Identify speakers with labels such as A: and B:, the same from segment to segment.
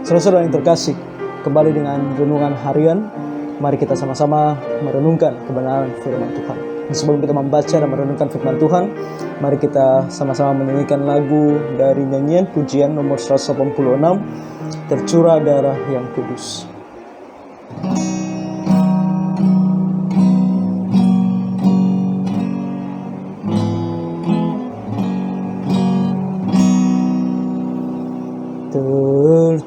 A: Saudara-saudara yang terkasih, kembali dengan renungan harian. Mari kita sama-sama merenungkan kebenaran firman Tuhan. Dan sebelum kita membaca dan merenungkan firman Tuhan, mari kita sama-sama menyanyikan lagu dari nyanyian pujian nomor 186, Tercurah Darah yang Kudus.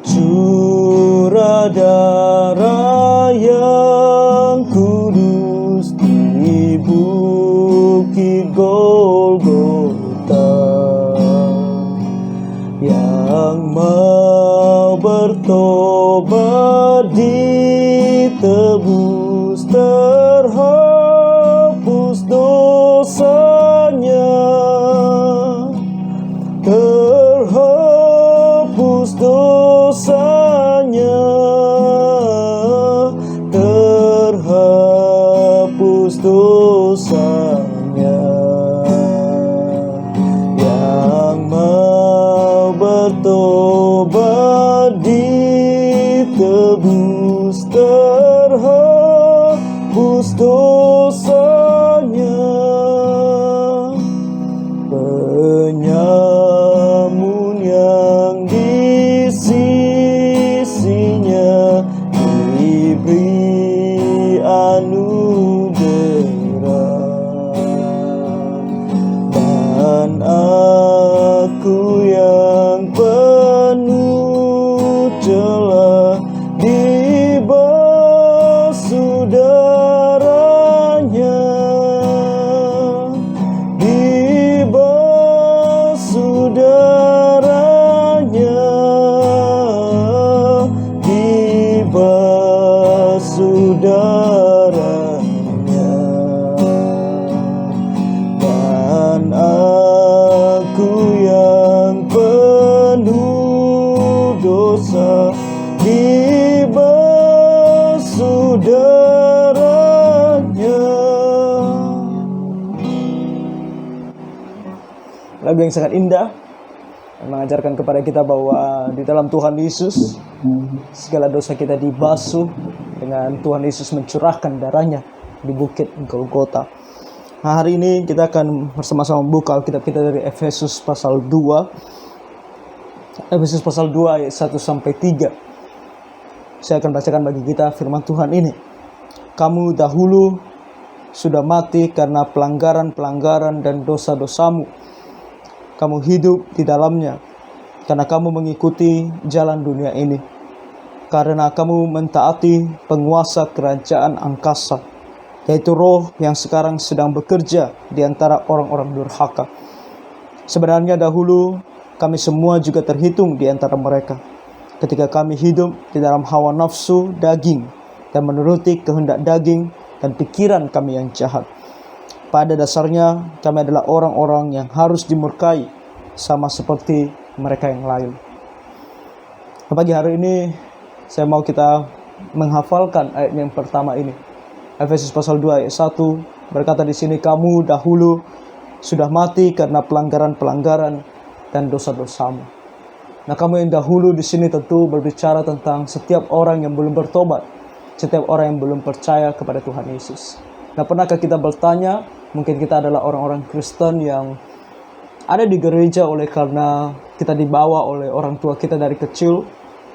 A: Tercurah darah yang kudus di bukit Golgota, yang mau bertobat ditebus, terhapus dosanya, terhapus dosanya, terhapus dosanya. Yang mau bertobat ditebus, terhapus dosanya. Penyamun yang di sisinya diberi anugerah, dan aku yang penuh celah dibasuh darahnya, dibasuh darahnya, dibasuh darahnya. Dan aku yang penuh dosa dibasuh darahnya. Lagu yang sangat indah yang mengajarkan kepada kita bahwa di dalam Tuhan Yesus segala dosa kita dibasuh dengan Tuhan Yesus mencurahkan darahnya di bukit Golgota. Nah, hari ini kita akan bersama-sama membuka Alkitab kita dari Efesus pasal 2. Efesus pasal 2 ayat 1 sampai 3. Saya akan bacakan bagi kita firman Tuhan ini. Kamu dahulu sudah mati karena pelanggaran-pelanggaran dan dosa-dosamu. Kamu hidup di dalamnya karena kamu mengikuti jalan dunia ini, karena kamu mentaati penguasa kerajaan angkasa, yaitu roh yang sekarang sedang bekerja di antara orang-orang durhaka. Sebenarnya dahulu kami semua juga terhitung di antara mereka, ketika kami hidup di dalam hawa nafsu daging dan menuruti kehendak daging dan pikiran kami yang jahat. Pada dasarnya kami adalah orang-orang yang harus dimurkai sama seperti mereka yang lain. Pagi hari ini saya mau kita menghafalkan ayat yang pertama ini. Efesus pasal 2 ayat 1 berkata di sini, kamu dahulu sudah mati karena pelanggaran-pelanggaran dan dosa-dosamu. Nah, kamu yang dahulu di sini tentu berbicara tentang setiap orang yang belum bertobat, setiap orang yang belum percaya kepada Tuhan Yesus. Nah, pernahkah kita bertanya, mungkin kita adalah orang-orang Kristen yang ada di gereja oleh karena kita dibawa oleh orang tua kita dari kecil,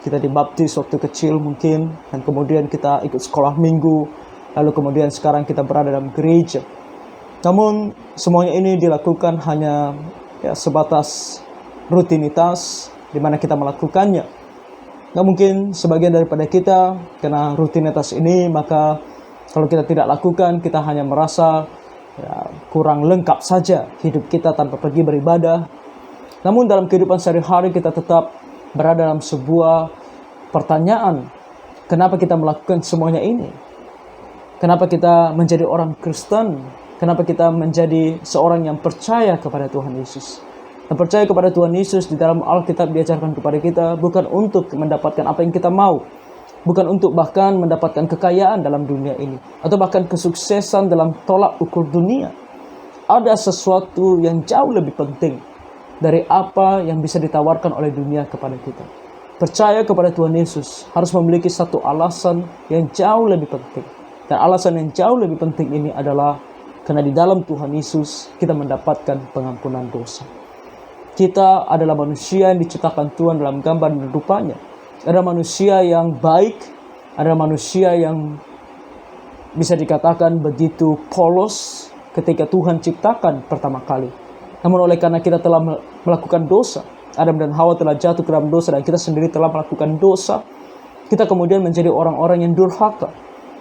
A: kita dibaptis waktu kecil mungkin, dan kemudian kita ikut sekolah minggu, lalu kemudian sekarang kita berada dalam gereja. Namun semuanya ini dilakukan hanya sebatas rutinitas di mana kita melakukannya. Nah, mungkin sebagian daripada kita karena rutinitas ini, maka kalau kita tidak lakukan, kita hanya merasa kurang lengkap saja hidup kita tanpa pergi beribadah. Namun dalam kehidupan sehari-hari kita tetap berada dalam sebuah pertanyaan, kenapa kita melakukan semuanya ini? Kenapa kita menjadi orang Kristen? Kenapa kita menjadi seorang yang percaya kepada Tuhan Yesus? Dan percaya kepada Tuhan Yesus di dalam Alkitab diajarkan kepada kita bukan untuk mendapatkan apa yang kita mau, bukan untuk bahkan mendapatkan kekayaan dalam dunia ini, atau bahkan kesuksesan dalam tolak ukur dunia. Ada sesuatu yang jauh lebih penting dari apa yang bisa ditawarkan oleh dunia kepada kita. percaya kepada Tuhan Yesus harus memiliki satu alasan yang jauh lebih penting. Dan alasan yang jauh lebih penting ini adalah karena di dalam Tuhan Yesus kita mendapatkan pengampunan dosa. Kita adalah manusia yang diciptakan Tuhan dalam gambar dan rupanya. Ada manusia yang baik, ada manusia yang bisa dikatakan begitu polos ketika Tuhan ciptakan pertama kali. Namun oleh karena kita telah melakukan dosa, Adam dan Hawa telah jatuh ke dalam dosa dan kita sendiri telah melakukan dosa, kita kemudian menjadi orang-orang yang durhaka.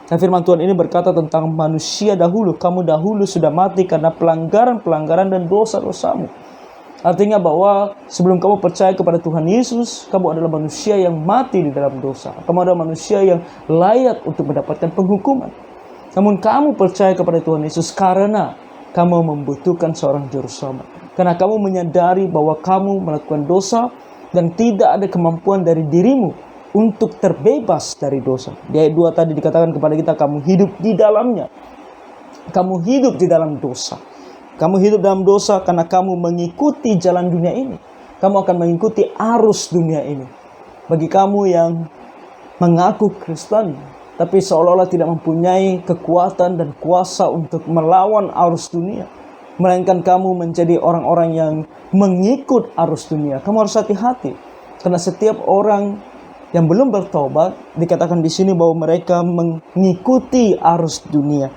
A: Dan firman Tuhan ini berkata tentang manusia dahulu, kamu dahulu sudah mati karena pelanggaran-pelanggaran dan dosa-dosamu. Artinya bahwa sebelum kamu percaya kepada Tuhan Yesus, kamu adalah manusia yang mati di dalam dosa. Kamu adalah manusia yang layak untuk mendapatkan penghukuman. Namun kamu percaya kepada Tuhan Yesus karena kamu membutuhkan seorang juru selamat. Karena kamu menyadari bahwa kamu melakukan dosa dan tidak ada kemampuan dari dirimu untuk terbebas dari dosa. Di ayat 2 tadi dikatakan kepada kita, kamu hidup di dalamnya. Kamu hidup di dalam dosa. Kamu hidup dalam dosa karena kamu mengikuti jalan dunia ini. Kamu akan mengikuti arus dunia ini. Bagi kamu yang mengaku Kristen, tapi seolah-olah tidak mempunyai kekuatan dan kuasa untuk melawan arus dunia, melainkan kamu menjadi orang-orang yang mengikut arus dunia. Kamu harus hati-hati. Karena setiap orang yang belum bertobat, dikatakan di sini bahwa mereka mengikuti arus dunia.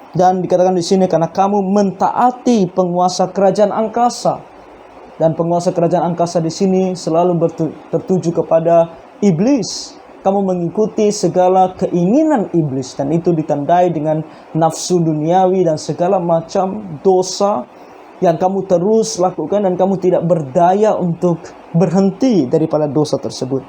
A: Dan dikatakan di sini karena kamu mentaati penguasa kerajaan angkasa. Dan penguasa kerajaan angkasa di sini selalu tertuju kepada iblis. Kamu mengikuti segala keinginan iblis dan itu ditandai dengan nafsu duniawi dan segala macam dosa yang kamu terus lakukan dan kamu tidak berdaya untuk berhenti daripada dosa tersebut.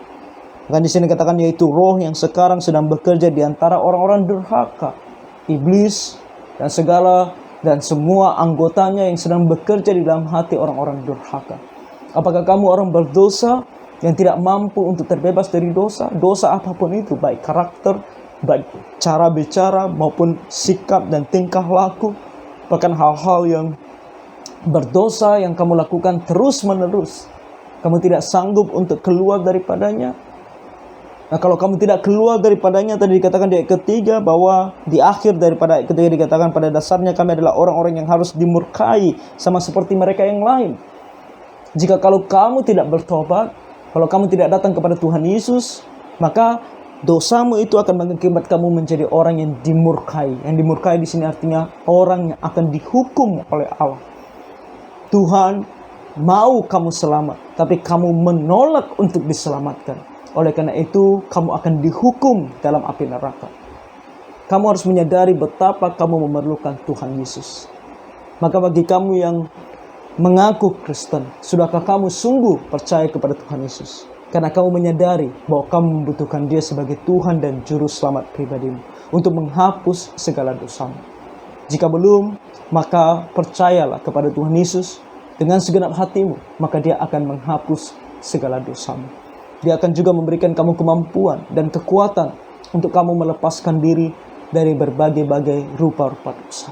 A: Bahkan di sini katakan yaitu roh yang sekarang sedang bekerja di antara orang-orang durhaka, iblis dan semua anggotanya yang sedang bekerja di dalam hati orang-orang durhaka. Apakah kamu orang berdosa yang tidak mampu untuk terbebas dari dosa? Dosa apapun itu, baik karakter, baik cara bicara maupun sikap dan tingkah laku, bahkan hal-hal yang berdosa yang kamu lakukan terus-menerus. Kamu tidak sanggup untuk keluar daripadanya. Nah, kalau kamu tidak keluar daripadanya, tadi dikatakan di ayat ketiga bahwa di akhir daripada ayat ketiga dikatakan pada dasarnya kami adalah orang-orang yang harus dimurkai sama seperti mereka yang lain. Jika kalau kamu tidak bertobat, kalau kamu tidak datang kepada Tuhan Yesus, maka dosamu itu akan mengakibat kamu menjadi orang yang dimurkai. Yang dimurkai di sini artinya orang yang akan dihukum oleh Allah. Tuhan mau kamu selamat, tapi kamu menolak untuk diselamatkan. Oleh karena itu, kamu akan dihukum dalam api neraka. Kamu harus menyadari betapa kamu memerlukan Tuhan Yesus. Maka bagi kamu yang mengaku Kristen, sudahkah kamu sungguh percaya kepada Tuhan Yesus? Karena kamu menyadari bahwa kamu membutuhkan Dia sebagai Tuhan dan Juru Selamat pribadimu untuk menghapus segala dosamu. Jika belum, maka percayalah kepada Tuhan Yesus dengan segenap hatimu, maka Dia akan menghapus segala dosamu. Dia akan juga memberikan kamu kemampuan dan kekuatan untuk kamu melepaskan diri dari berbagai-bagai rupa-rupa dosa.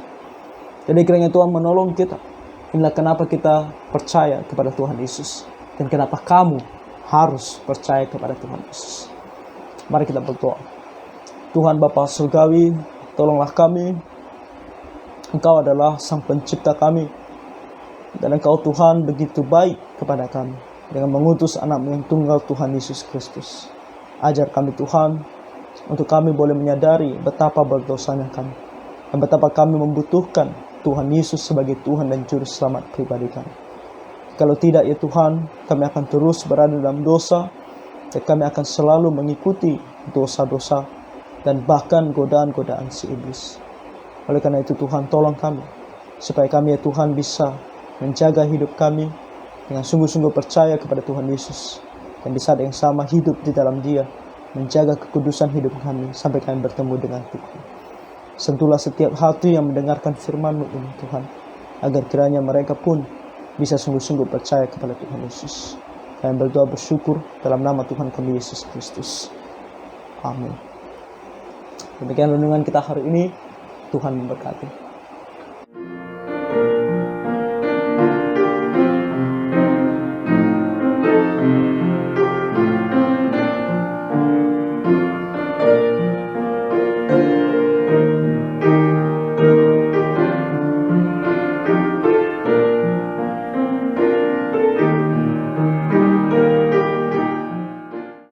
A: Jadi kiranya Tuhan menolong kita. Inilah kenapa kita percaya kepada Tuhan Yesus. Dan kenapa kamu harus percaya kepada Tuhan Yesus. Mari kita berdoa. Tuhan Bapa Surgawi, tolonglah kami. Engkau adalah Sang Pencipta kami. Dan Engkau Tuhan begitu baik kepada kami. Dengan mengutus anak-Mu yang tunggal Tuhan Yesus Kristus. Ajar kami Tuhan, untuk kami boleh menyadari betapa berdosanya kami. Dan betapa kami membutuhkan Tuhan Yesus sebagai Tuhan dan Juru Selamat pribadi kami. Kalau tidak ya Tuhan, kami akan terus berada dalam dosa. Dan kami akan selalu mengikuti dosa-dosa dan bahkan godaan-godaan si iblis. Oleh karena itu Tuhan tolong kami. Supaya kami ya Tuhan bisa menjaga hidup kami dengan sungguh-sungguh percaya kepada Tuhan Yesus. Dan di saat yang sama hidup di dalam Dia. Menjaga kekudusan hidup kami sampai kami bertemu dengan Tuhan. Sentuhlah setiap hati yang mendengarkan firman-Mu ini Tuhan. Agar kiranya mereka pun bisa sungguh-sungguh percaya kepada Tuhan Yesus. Kami berdoa bersyukur dalam nama Tuhan kami Yesus Kristus. Amin. Demikian renungan kita hari ini. Tuhan memberkati.